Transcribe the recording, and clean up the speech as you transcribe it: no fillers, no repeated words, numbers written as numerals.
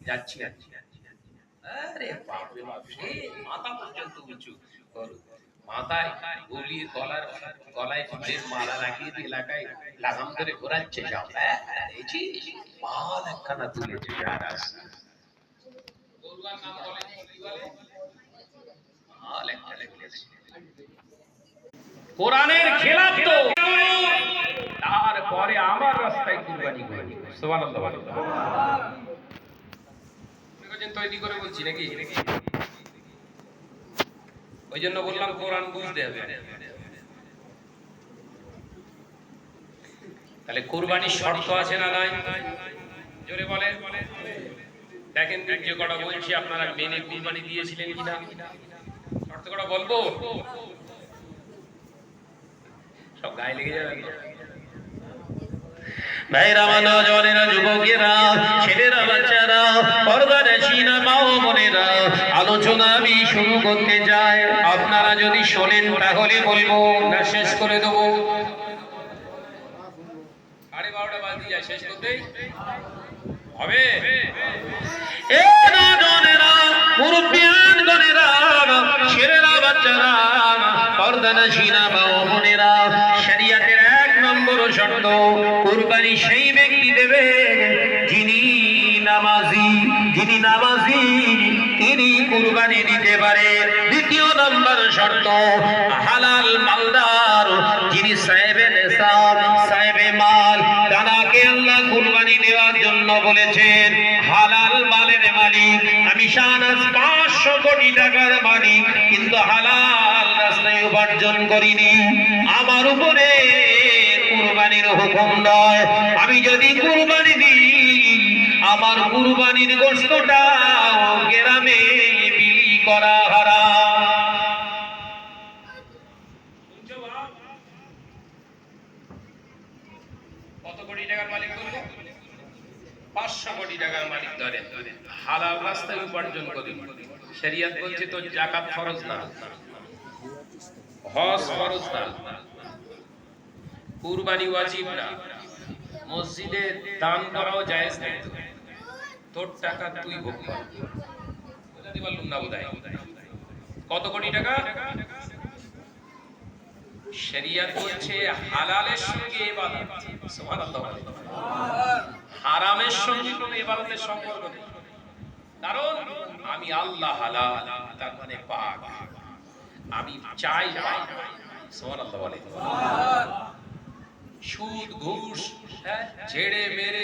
যাচ্ছি, আরে বাপরে বাপ, সে মাথা পর্যন্ত উঁচু, মাথায় গুলি, গলায় ফুলের মালা লাগিয়ে দিয়ে এলাকায় লাগাম ধরে ঘোরাচ্ছে সব। দেখছিস মাল একখানা তুলেছে। কোরআনের খেলাফ তো, তারপরে আমার রাস্তায় কুরবানি করে। সুবহানাল্লাহ বলেন। তৈরি করে বলছি নাকি? ওই জন্য বললাম কোরআন বুঝতে হবে। তাহলে কুরবানির শর্ত আছে না নাই? জোরে বলেন। দেখেন যে কটা বলছি আপনারা মেনে কুরবানি দিয়েছিলেন কিনা, শর্ত কটা বলবো, সব গায়ে লেগে যাবে। ভাইরা, নওজওয়ানেরা, যুবকেরা, ছেলেরা, বাচ্চারা, পর্দানশীনা মা ও বোনেরা, আলোচনা আমি শুরু করতে চাই। আপনারা যদি শোনেন তাহলে বলবো, না শেষ করে দেবো? 12:30 বাজে যায়, শেষ করতেই হবে। এ নওজওয়ানেরা, মুরব্বিয়ানগণেরা, ছেলেরা, বাচ্চারা, পর্দানশীনা মা ও বোনেরা, শরীয়তের এক নম্বর শর্ত, কুরবানি সেই ব্যক্তি দেবে যিনি নামাজি। তিনি কুরবানি দিতে পারে। দ্বিতীয় নম্বর শর্ত, হালাল মালদার, যিনি সাহেবে নেশাব, সাহেবে মাল, তাকে আল্লাহ কুরবানি দেওয়ার জন্য বলেছেন। হালাল মালের মালিক আমি, শাহনাজ 500 কোটি টাকার মালিক, কিন্তু হালাল রাস্তায় উপার্জন করিনি, আমার উপরে কুরবানির হুকুম নয়। আমি যদি কুরবানি দিই, আমার কুরবানির গোশতটা গ্রামে বিলি করা হারাম। কত কোটি টাকার মালিক বলবো? 500 কোটি টাকার মালিক ধরেন, হালাল রাস্তায় উপার্জন করি। শরীয়ত বলছে তো যাকাত ফরজ না, হজ ফরজ না, কুরবানি ওয়াজিব না, মসজিদে দান করাও জায়েজ নেই। তোর টাকা তুই ভোগ কর। বুঝতে পারলুম না বোধহয়? কত কোটি টাকা? শরীয়ত বলছে হালালের সঙ্গে ইবাদত, সুবহানাল্লাহ, হারামের সঙ্গে কোনো ইবাদতের সম্পর্ক নেই। কারণ আমি আল্লাহ হালাল, তার মানে পাক, আমি চাই পাক। সুবহানাল্লাহ বলে। সুদ, ঘুষ, ছেড়ে মেরে